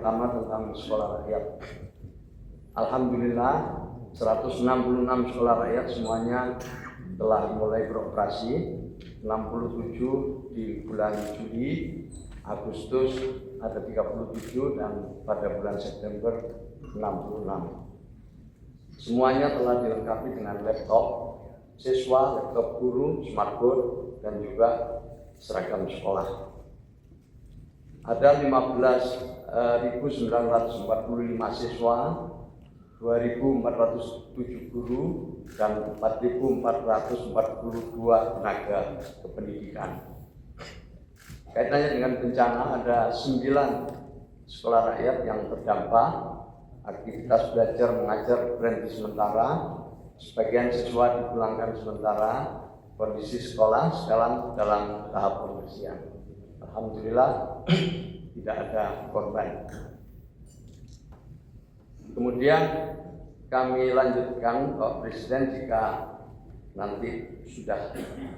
pertama tentang sekolah rakyat. Alhamdulillah 166 sekolah rakyat semuanya telah mulai beroperasi. 67 di bulan Juli, Agustus ada 37 dan pada bulan September 66. Semuanya telah dilengkapi dengan laptop siswa, laptop guru, smartboard dan juga seragam sekolah. Ada 15.945 siswa, 2.407 guru, dan 4.442 tenaga kependidikan. Kaitannya dengan bencana, ada 9 sekolah rakyat yang terdampak. Aktivitas belajar mengajar berhenti sementara, sebagian siswa dipulangkan sementara, kondisi sekolah sekarang dalam tahap pembersihan. Alhamdulillah tidak ada korban. Kemudian kami lanjutkan Pak Presiden, jika nanti sudah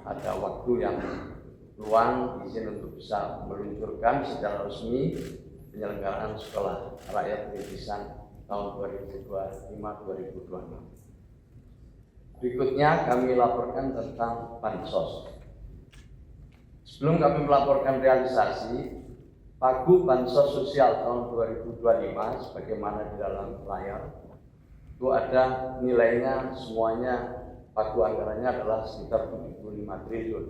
ada waktu yang luang, izin untuk bisa meluncurkan secara resmi penyelenggaraan sekolah rakyat rintisan tahun 2025-2026. Berikutnya kami laporkan tentang Bansos. Sebelum kami melaporkan realisasi Pagu Bansos Sosial tahun 2025 sebagaimana di dalam layar, itu ada nilainya, semuanya pagu anggarannya adalah sekitar 75 triliun.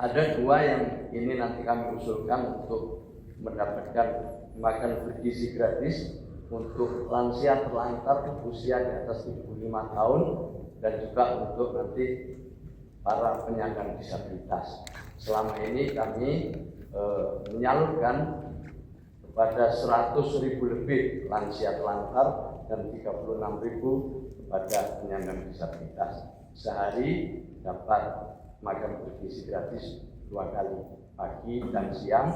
Ada 2 yang ini nanti kami usulkan untuk mendapatkan makan bergizi gratis untuk lansia terlantar usia di atas 75 tahun dan juga untuk nanti para penyandang disabilitas. Selama ini kami menyalurkan kepada 100.000 lebih lansia terlantar dan 36.000 kepada penyandang disabilitas. Sehari dapat makan bergizi gratis 2 kali, pagi dan siang,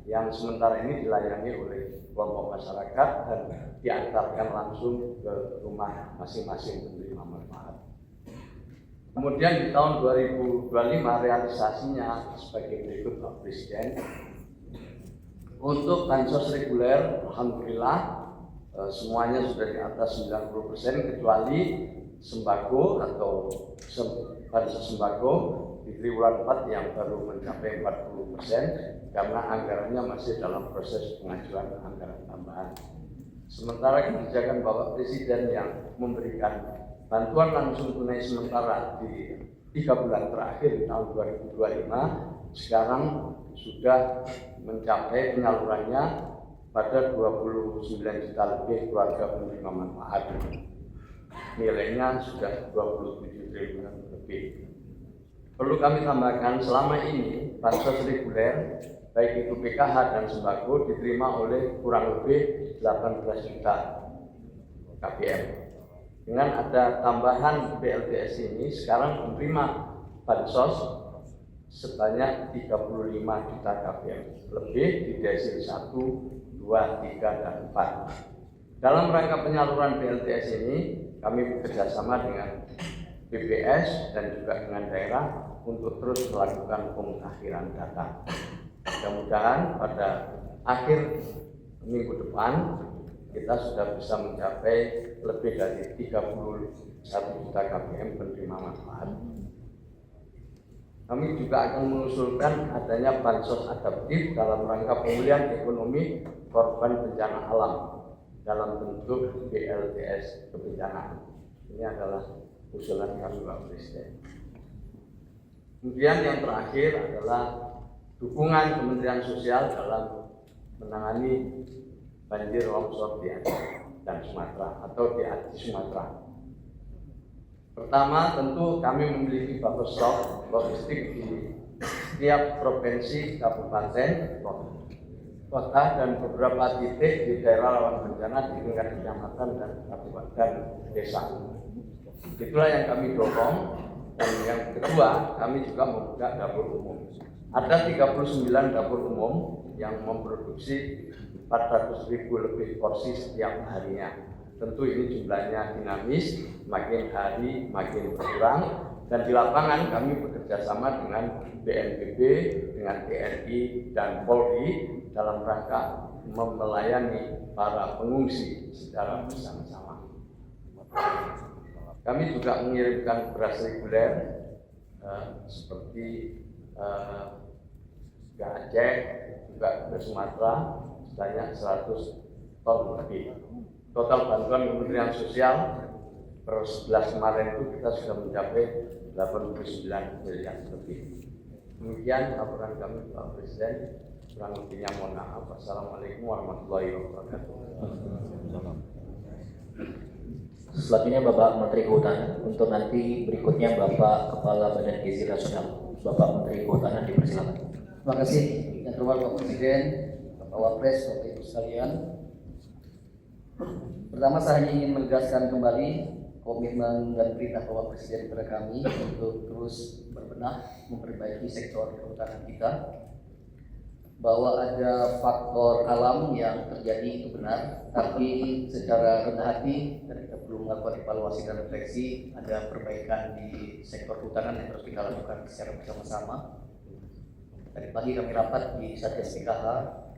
yang sementara ini dilayani oleh kelompok masyarakat dan diantarkan langsung ke rumah masing-masing penerima manfaat. Kemudian di tahun 2025 realisasinya sebagai berikut Pak Presiden. Untuk bansos reguler, alhamdulillah semuanya sudah di atas 90%, kecuali sembako atau bansos sembako di triwulan 4 yang baru mencapai 40% karena anggarannya masih dalam proses pengajuan anggaran tambahan. Sementara kebijakan Bapak Presiden yang memberikan bantuan langsung tunai sementara di 3 bulan terakhir di tahun 2025 sekarang sudah mencapai penyalurannya pada 29 juta lebih keluarga penerima manfaat. Nilainya sudah 27 triliun lebih. Perlu kami tambahkan, selama ini bansos reguler baik itu PKH dan sembako diterima oleh kurang lebih 18 juta KPM. Dengan ada tambahan BLTS ini, sekarang menerima bansos sebanyak 35 juta KPM lebih di desil 1, 2, 3, dan 4. Dalam rangka penyaluran BLTS ini, kami bekerjasama dengan BPS dan juga dengan daerah untuk terus melakukan pemutahiran data. Mudah-mudahan pada akhir minggu depan kita sudah bisa mencapai lebih dari 31 juta KPM penerima manfaat. Kami juga akan mengusulkan adanya bansos adaptif dalam rangka pemulihan ekonomi korban bencana alam dalam bentuk BLTS kebencanaan. Ini adalah usulan kami Pak Presiden. Kemudian yang terakhir adalah dukungan Kementerian Sosial dalam menangani banjir longsor di Aceh dan Sumatera atau di Aceh Sumatera. Pertama, tentu kami memiliki buffer stock logistik di setiap provinsi, kabupaten, kota, dan beberapa titik di daerah rawan bencana di tingkat kecamatan dan kabupaten desa. Itulah yang kami dorong. Dan yang kedua, kami juga membuka dapur umum. Ada 39 dapur umum yang memproduksi 400.000 lebih porsi setiap harinya. Tentu ini jumlahnya dinamis, makin hari makin berkurang. Dan di lapangan kami bekerja sama dengan BNPB, dengan TNI dan Polri dalam rangka melayani para pengungsi secara bersama-sama. Kami juga mengirimkan beras reguler seperti ke Aceh, juga ke Sumatera sebanyak 100 ton lebih. Total bantuan Kementerian Sosial per 11 kemarin itu kita sudah mencapai 89 miliar lebih. Demikian laporan kami Pak Presiden. Kurang lebihnya mohon maaf. Wassalamualaikum warahmatullahi wabarakatuh. Selanjutnya Bapak Menteri Kehutanan. Untuk nanti berikutnya Bapak Kepala Badan Gizi Nasional. Bapak Menteri Kehutanan dipersilakan. Terima kasih yang terhormat Bapak Presiden, Bapak Wapres, Bapak Ibu sekalian. Pertama saya hanya ingin menegaskan kembali komitmen dan perintah Bapak Presiden kepada kami untuk terus berbenah memperbaiki sektor kehutanan kita. Bahwa ada faktor alam yang terjadi itu benar, tapi secara rendah hati dan kita perlu melakukan evaluasi dan refleksi. Ada perbaikan di sektor kehutanan yang harus kita lakukan secara bersama-sama. Tadi pagi kami rapat di Satgas PKH,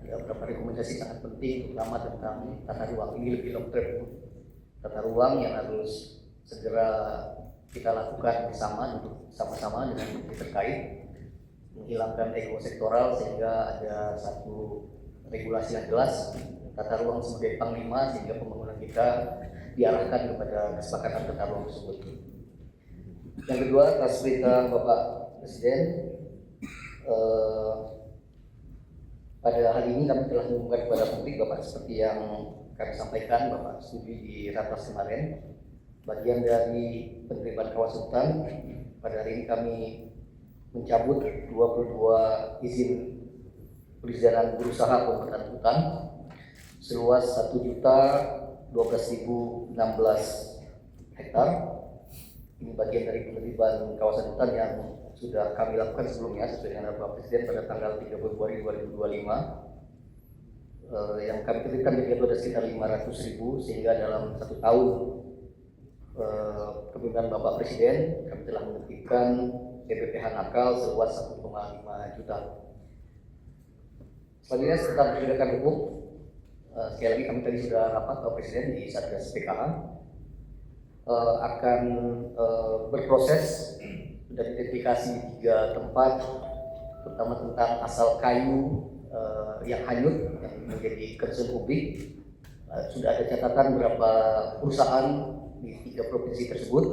ada beberapa rekomendasi sangat penting, terutama tentang tata ruang. Ini lebih long term, tata ruang yang harus segera kita lakukan bersama dengan menteri terkait, menghilangkan ekosektoral sehingga ada satu regulasi yang jelas, tata ruang sebagai panglima sehingga pembangunan kita diarahkan kepada kesepakatan tata ruang tersebut. Yang kedua, atas perintah Bapak Presiden, pada hari ini kami telah mengumumkan kepada publik Bapak seperti yang kami sampaikan Bapak studi di Ratas kemarin, bagian dari penerimaan kawasan hutan. Pada hari ini kami mencabut 22 izin perizinan berusaha pembuatan hutan seluas 1.012.016 hektar. Ini bagian dari penerimaan kawasan hutan yang sudah kami lakukan sebelumnya sesuai dengan Bapak Presiden pada tanggal 3 Februari 2025. Yang kami tertibkan di ada sekitar 500.000, sehingga dalam 1 tahun kepemimpinan Bapak Presiden kami telah menertibkan PPPH nakal seluas 1,5 juta. Selanjutnya tentang penegakan hukum, sekali lagi kami tadi sudah rapat Bapak Presiden di Satgas PKH akan berproses dan identifikasi 3 tempat, terutama tentang asal kayu yang hanyut yang menjadi concern publik. Sudah ada catatan beberapa perusahaan di 3 provinsi tersebut,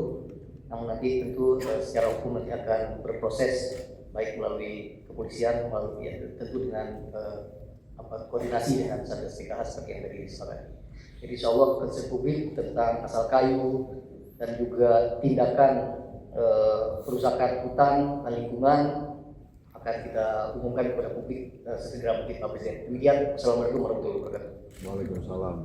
namun nanti tentu secara hukum nanti akan berproses baik melalui kepolisian, melalui tentu dengan koordinasi dengan Satgas PKH seperti yang tadi disepakati. Jadi insya Allah concern publik tentang asal kayu dan juga tindakan perusahaan hutan dan lingkungan akan kita umumkan kepada publik segera mungkin Pak Presiden. Demikian, Assalamualaikum warahmatullahi wabarakatuh. Waalaikumsalam.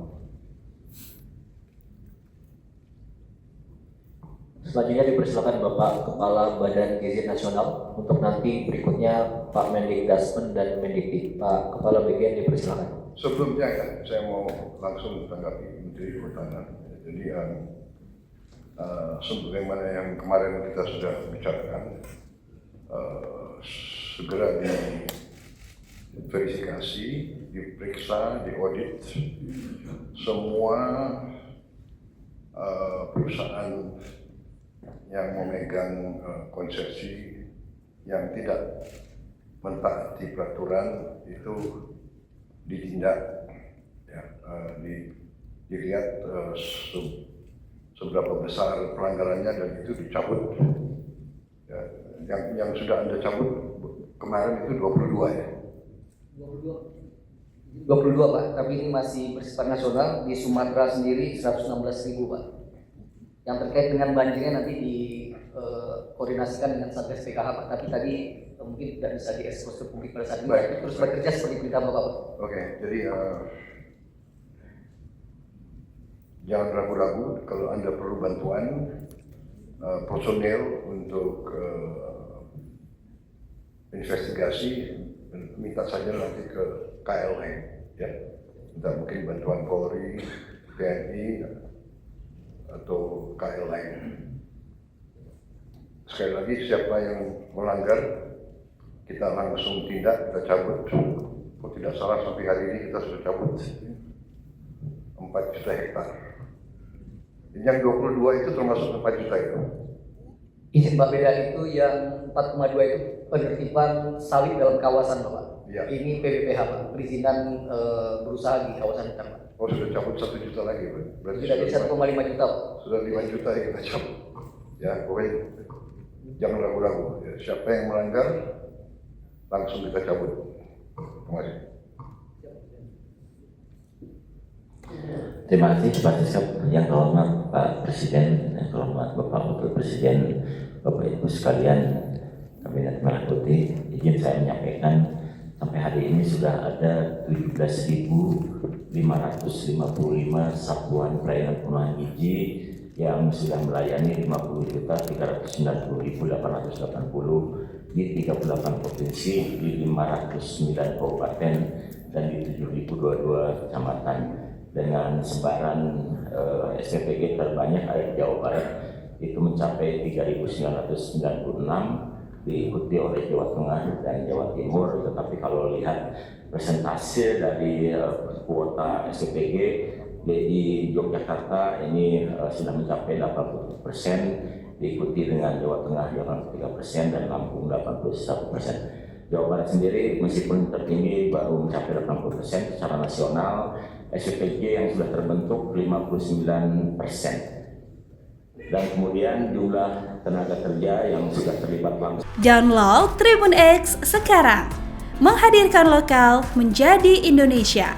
Selanjutnya dipersilakan Bapak Kepala Badan Gizi Nasional. Untuk nanti berikutnya Pak Mendikdasmen dan Mendikti. Pak Kepala BGN dipersilakan. Sebelumnya ya, saya mau langsung tanggapi Menteri Kehutanan. Jadi sebagaimana yang kemarin kita sudah bicarakan, segera diverifikasi, diperiksa, diaudit semua perusahaan yang memegang konsesi yang tidak mentaati peraturan itu ditindak, ya, dilihat seberapa besar pelanggarannya dan itu dicabut. Ya, yang sudah Anda cabut kemarin itu 22 ya? 22 Pak, tapi ini masih bersifat nasional. Di Sumatera sendiri 116.000 Pak. Yang terkait dengan banjirnya nanti dikoordinasikan dengan Satgas PKH Pak, tapi tadi mungkin tidak bisa diekspos ke publik pada saat ini. Baik. Terus bekerja seperti perintah Bapak Pak. Oke, jadi jangan ragu-ragu kalau Anda perlu bantuan personel untuk investigasi, minta saja nanti ke KLN, ya. Entah mungkin bantuan Polri, TNI, atau KLN. Sekali lagi, siapa yang melanggar kita langsung tindak, kita cabut. kalau tidak salah sampai hari ini kita sudah cabut 4 juta hektar. Yang 22 itu termasuk 4 juta itu. Izin Pak, beda itu yang 4,2 itu penertiban sawit dalam kawasan Bapak. Ya. Ini PBPH Pak, perizinan berusaha di kawasan hutan Pak. Oh, sudah cabut 1 juta lagi, Pak. Berarti Sudah di 1,5 juta Pak. sudah 5 juta yang kita cabut. Ya, pokoknya jangan ragu-ragu. Ya, siapa yang melanggar langsung kita cabut. Terima kasih. Terima kasih Pak Sekap. Yang terhormat Pak Presiden, yang terhormat Bapak Wakil Presiden, Bapak Ibu sekalian, Kabinet Merah Putih, izin saya menyampaikan sampai hari ini sudah ada 17.555 satuan pelayanan pemenuhan gizi yang sudah melayani 50.390.880 di 38 provinsi, di 509 kabupaten, dan di 7.022 kecamatan. Dengan sebaran SPPG terbanyak ada di Jawa Barat, itu mencapai 3.996, diikuti oleh Jawa Tengah dan Jawa Timur. Tetapi kalau lihat persentase dari kuota SPPG di Yogyakarta ini sudah mencapai 80%, diikuti dengan Jawa Tengah 83% dan Lampung 81%. Jawa Barat sendiri meskipun tertinggi baru mencapai 80% secara nasional, SPPG yang sudah terbentuk 59%. Dan kemudian jumlah tenaga kerja yang sudah terlibat langsung. Download Tribun X sekarang, menghadirkan lokal menjadi Indonesia.